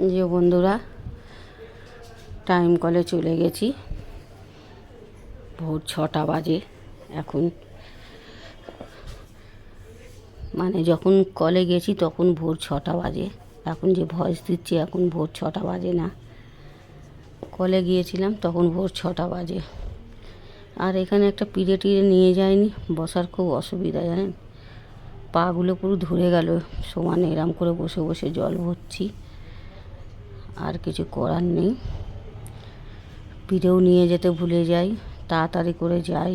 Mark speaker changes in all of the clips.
Speaker 1: যে বন্ধুরা, টাইম কলে চলে গেছি। ভোর 6টা বাজে এখন। মানে যখন কলে গেছি তখন ভোর 6টা বাজে। এখন যে ভয়েস দিচ্ছি এখন ভোর 6টা বাজে না। কলে গিয়েছিলাম তখন ভোর 6টা বাজে। আর এখানে একটা পিড়ে টিড়ে নিয়ে যায়নি, বসার খুব অসুবিধা জানেন। পাগুলো পুরো ধরে গেল, সমানে এরম করে বসে বসে জল ভরছি। আর কিছু করার নেই। পিঠেও নিয়ে যেতে ভুলে যাই, তাড়াতাড়ি করে যাই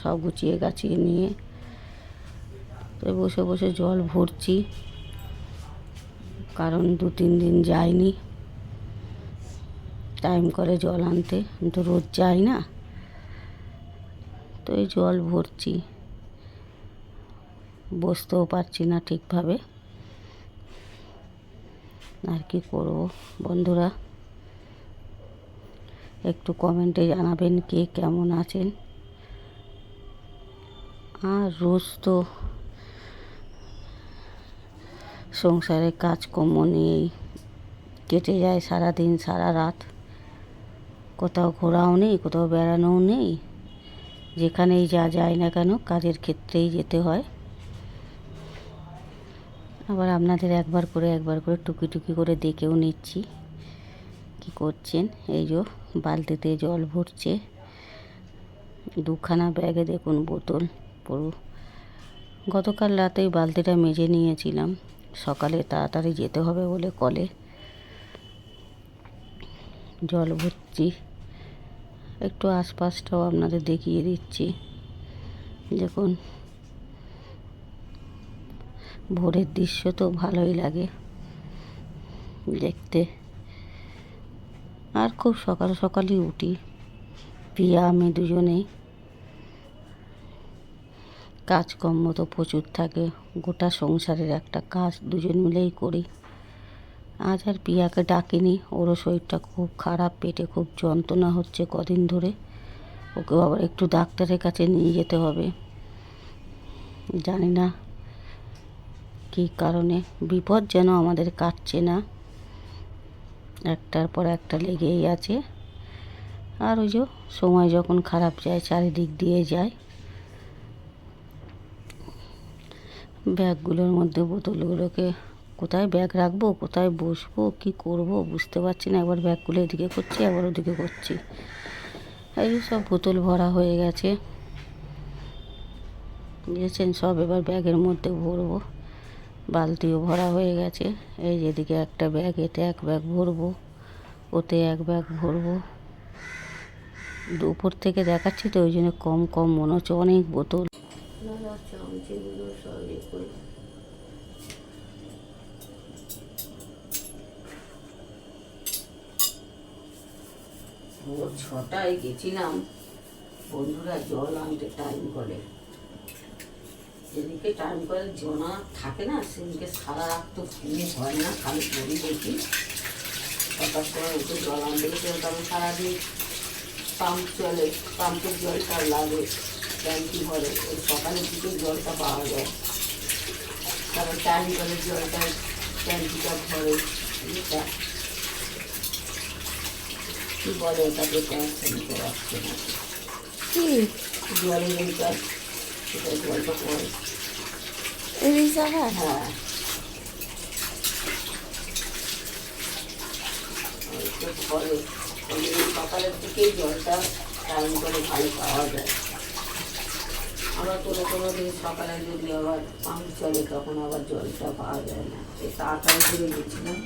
Speaker 1: সব গুছিয়ে গাছিয়ে নিয়ে। তো বসে বসে জল ভরছি, কারণ 2-3 দিন যাইনি টাইম করে জল আনতে। আমি তো রোজ যাই না, তো এই জল ভরছি। বসতেও পারছি না ঠিকভাবে। আর কি করব বন্ধুরা, একটু কমেন্টে জানাবেন কে কেমন আছেন। আর রোজ তো সংসারের কাজকর্ম নিয়েই কেটে যায় সারাদিন সারা রাত। কোথাও ঘোরাও নেই, কোথাও বেড়ানোও নেই। যেখানেই যা যায় না কেন কাজের ক্ষেত্রেই যেতে হয়। আবার আপনাদের একবার করে টুকি টুকি করে দেখেও নিচ্ছি কি করছেন। এই যে বালতিতে জল ভরছে, 2খানা ব্যাগে দেখুন বোতল পুরো। গতকাল রাতেই বালতিটা মেজে নিয়েছিলাম, সকালে তাড়াতাড়ি যেতে হবে বলে কলে। জল ভরছি, একটু আশপাশটাও আপনাদের দেখিয়ে দিচ্ছি। দেখুন, ভোরের দৃশ্য তো ভালোই লাগে দেখতে। আর খুব সকাল সকালই উঠি, প্রিয়া আমি দুজনেই। কাজকর্ম তো প্রচুর থাকে, গোটা সংসারের একটা কাজ দুজন মিলেই করি। আজ আর প্রিয়াকে ডাকিনি, ওরও শরীরটা খুব খারাপ, পেটে খুব যন্ত্রণা হচ্ছে কদিন ধরে। ওকেও আবার একটু ডাক্তারের কাছে নিয়ে যেতে হবে। জানি না কী কারণে, বিপদ যেন আমাদের কাটছে না, একটার পর একটা লেগেই আছে। আর ওই যে সময় যখন খারাপ যায় চারিদিক দিয়ে যায়। ব্যাগগুলোর মধ্যে বোতলগুলোকে কোথায় ব্যাগ রাখবো, কোথায় বসবো, কি করব বুঝতে পারছি না। একবার ব্যাগগুলো এদিকে করছি, একবার ওদিকে করছি। এই সব বোতল ভরা হয়ে গেছে বুঝেছেন, সব এবার ব্যাগের মধ্যে ভরবো। বালতিও ভরা হয়ে গেছে। এই যেদিকে একটা ব্যাগ, এতে এক ব্যাগ ভরবো, ওতে এক ব্যাগ ভরবো। উপর থেকে দেখাচ্ছি তো ওই জন্য কম কম মনে হচ্ছে, অনেক বোতল। ভোর 6টায় গেছিলাম বন্ধুরা জল আনতে টাইম করে। যেদিকে টাইম করে জনা থাকে না সেদিকে সারা রাত তো ঘুম হয় না, খালি পড়ি দেখি। হঠাৎ করে উঠে জল আনতে গেছে, কারণ সারাদিন পাম্প চলে, পাম্পের জলটা লাগে ট্যাঙ্কি ভরে। ওই সকালের দিকে জলটা পাওয়া যায়, কারণ টাইম কলের জলটা ট্যাঙ্কিটা ভরে। কি বলে ওটাকে, ট্যাঙ্ক নিতে পারছে না কি জলের ওইটা, সেটা জলটা পড়ে। হ্যাঁ, ঘরে ওই সকালের দিকেই জলটা টাইম করে ভালো পাওয়া যায়। আবার কোনো কোনো দিন সকালে যদি আবার পাম্প চলে তখন আবার জলটা পাওয়া যায় না। এই তাড়াতাড়ি করে গেছিলাম,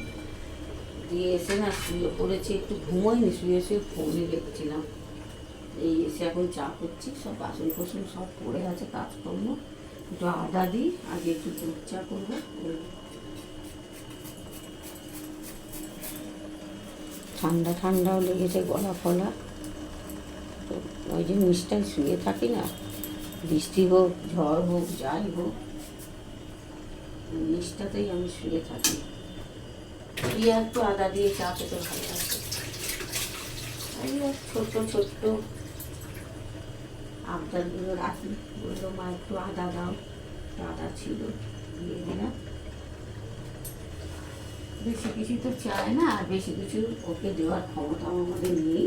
Speaker 1: দিয়ে এসে না শুয়ে পড়েছি, একটু ঘুমোইনি, শুয়ে শুয়ে ফোনে দেখছিলাম। এই এসে এখন চা করছি, সব বাসন কোসন সব পড়ে আছে কাজকর্ম। একটু আদা দিই, আগে একটু দুধ চা করবো। ঠান্ডা ঠান্ডাও লেগেছে, গলা ফলা। তো ওই যে নিচটায় শুয়ে থাকি না, বৃষ্টি হোক ঝড় হোক যাই হোক, নিচটাতেই আমি শুয়ে থাকি। প্রিয়া একটু আদা দিয়ে চা খেতে ভালো লাগে। ছোট্ট ছোট্ট আবদারগুলো রাখি, বললো মা একটু আদা দাও, আদা ছিল দিয়ে দিলাম। বেশি কিছু তো চায় না, আর বেশি কিছু ওকে দেওয়ার ক্ষমতা আমার মধ্যে নেই।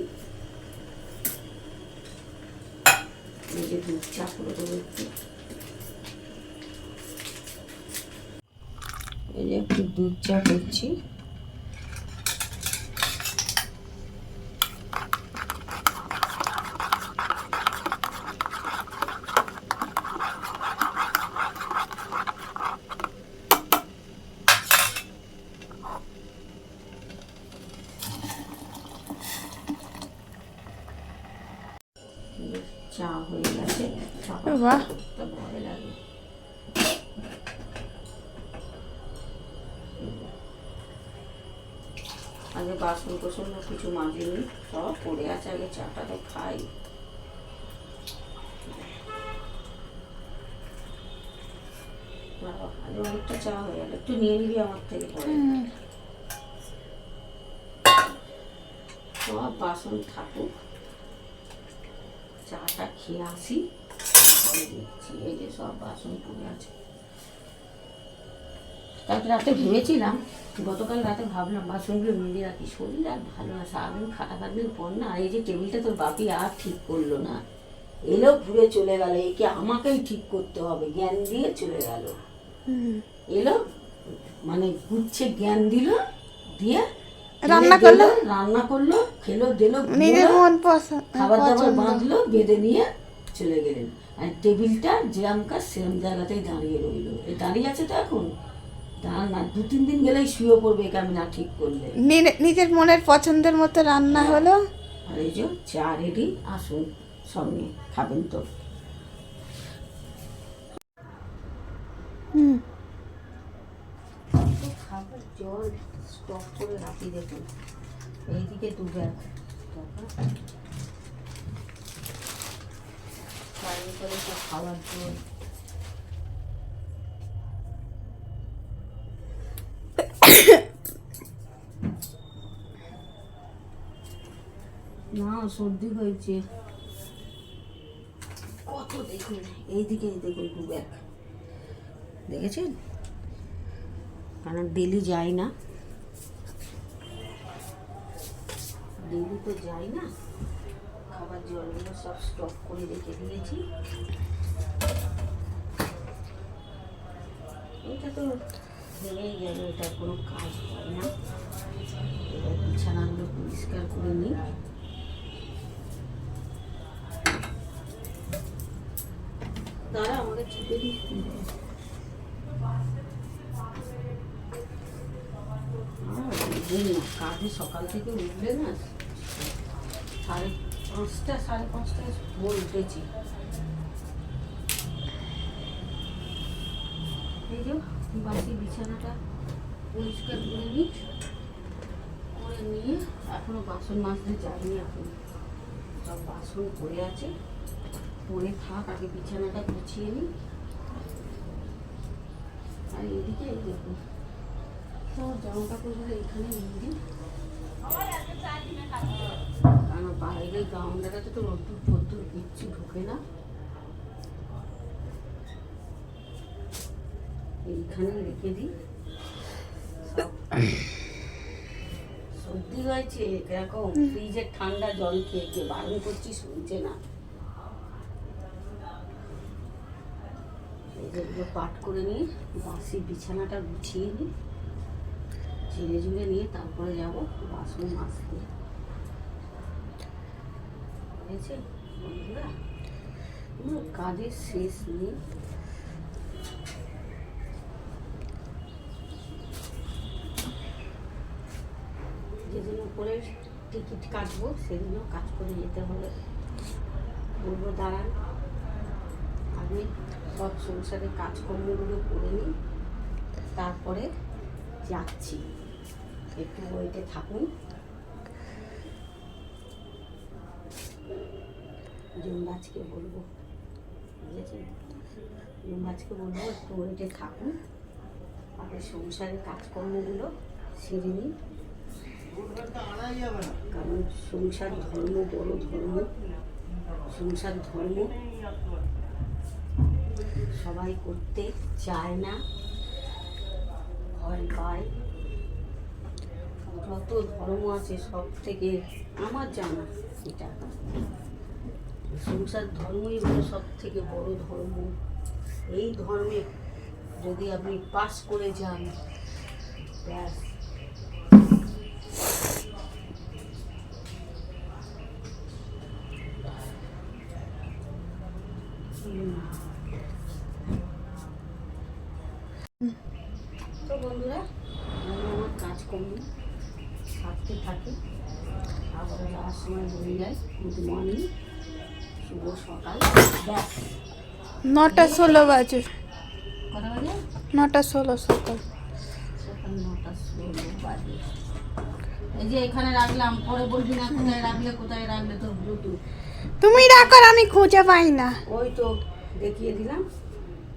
Speaker 1: এই যে দুধ চা করে দেবো একটু, এই যে একটু দুধ চা করছি। চা হয়ে গেছে,
Speaker 2: বাহ,
Speaker 1: ভয় লাগে। আগে বাসন কোসন কিছু মাজিনি, সব পড়ে আছে, আগে চাটা তো খাই। আগে অনেকটা চা হয়ে গেল, একটু নিয়ে নিবি আমার থেকে পরে। সব বাসন থাকুক, চাটা খেয়ে আসি, পরে দেখছি। এই যে সব বাসন পড়ে আছে। কালকে রাতে ভেবেছিলাম, গতকাল রাতে ভাবলাম বাসনগুলো মিলে রাখি, শরীর আর ভালো না, সারাদিন খাটাখাটির পর না। এই যে টেবিলটা তোর বাপি আর ঠিক করলো না, এলো ঘুরে চলে গেল, একে আমাকেই ঠিক করতে হবে, জ্ঞান দিয়ে চলে গেল। এলো মানে গুচ্ছে জ্ঞান দিল, দিয়ে
Speaker 2: রান্না
Speaker 1: করলো, খেলো দিলো,
Speaker 2: নিজের মন পছন্দ
Speaker 1: খাবার দাবার বাঁধলো, বেঁধে নিয়ে চলে গেলেন। আর টেবিলটা যেরকম সেরকম জায়গাতেই দাঁড়িয়ে রইলো। দাঁড়িয়ে আছে তো এখন, দাঁড়ান না, 2-3 দিন গেলেই শুয়ে পড়বে একে আমি না ঠিক করলে।
Speaker 2: নিজের মনের পছন্দের মতো রান্না হলো।
Speaker 1: আর এই যে চা রেডি, আসুন সঙ্গে খাবেন তো। খাবার জল স্টক করে রাখি, দেখুন এইদিকে 2 ব্যাগ করে সব খাবার জল। না সর্দি হয়েছে কত, দেখুন এইদিকে দেখুন 2 ব্যাগ, দেখেছেন? কারণ ডেলি যাই না, ডেলি তো যাই না। খাবার জলগুলো সব স্টক করে রেখে দিয়েছি। এটা তো ভেঙেই গেল, এটার কোনো কাজ হয় না। এবার বিছানাগুলো পরিষ্কার করে নিই। তারা আমাকে চেপে দিই, কাজে সকাল থেকে উঠলে না 5:30 5:30 ভোর উঠেছি। এই যে বাসি বিছানাটা পরিষ্কার করে নিই, করে নিয়ে এখনো বাসন মাজতে যাইনি, এখন সব বাসন পড়ে আছে, পড়ে থাক, আগে বিছানাটা গুছিয়ে নিই। আর এদিকে এই দেখুন সব জামা কাপড়গুলো এখানে নিয়ে দিই, কারণ বাইরে গাউনটাতে তো রোদ্দুর ফদ্দুর কিচ্ছু ঢোকে না। এইখানে রেখে দিই। সর্দি হয়েছে এরকম, ফ্রিজের ঠান্ডা জল খেয়ে খেয়ে, বারণ করছি শুনছে না। এগুলো পাট করে নিয়ে বাসি বিছানাটা গুছিয়ে নিই, ঝেড়ে ঝুড়ে নিয়ে তারপরে যাবো বাসন মাজতে। হয়েছে বন্ধুরা, কোনো কাজের শেষ নেই। যেদিন উপরের টিকিট কাটবো সেদিনও কাজ করে যেতে হবে। বলবো দাঁড়ান, আমি সব সংসারের কাজকর্মগুলো করে নিই, তারপরে যাচ্ছি, একটু ওয়েটে থাকুন। জুমবাজকে বলবো, বুঝেছেন? জুমবাজকে বলবো একটু ওয়েটে থাকুন, আগে সংসারের কাজকর্মগুলো সেরে নিই। কারণ সংসার ধর্ম, বড় ধর্ম, সংসার ধর্ম সবাই করতে চায় না, ভয় পায়। যত ধর্ম আছে সব থেকে আমার জানা এটা সংসার ধর্মই হলো সব থেকে বড় ধর্ম। এই ধর্মে যদি আপনি পাস করে যান, ব্যাস তো বন্ধুরা, আমি আমার কাজ করি, থাকতে থাকি, আবার যাওয়ার সময় বলে যাই গুড মর্নিং, শুভ সকাল, ব্যাস।
Speaker 2: 9:16 বাজে,
Speaker 1: কটা বাজে?
Speaker 2: 9:16 সকাল।
Speaker 1: সকাল 9:16 বাজে। এই যে এখানে রাখলাম, পরে বলবি না কোথায় রাখলে তোর ব্লুটুথ।
Speaker 2: তুমি রাখো, আমি খুঁজে পাই না।
Speaker 1: ওই তো দেখিয়ে দিলাম।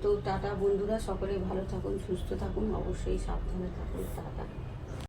Speaker 1: তো টাটা বন্ধুরা, সকলে ভালো থাকুন, সুস্থ থাকুন, অবশ্যই সাবধানে থাকুন, টাটা।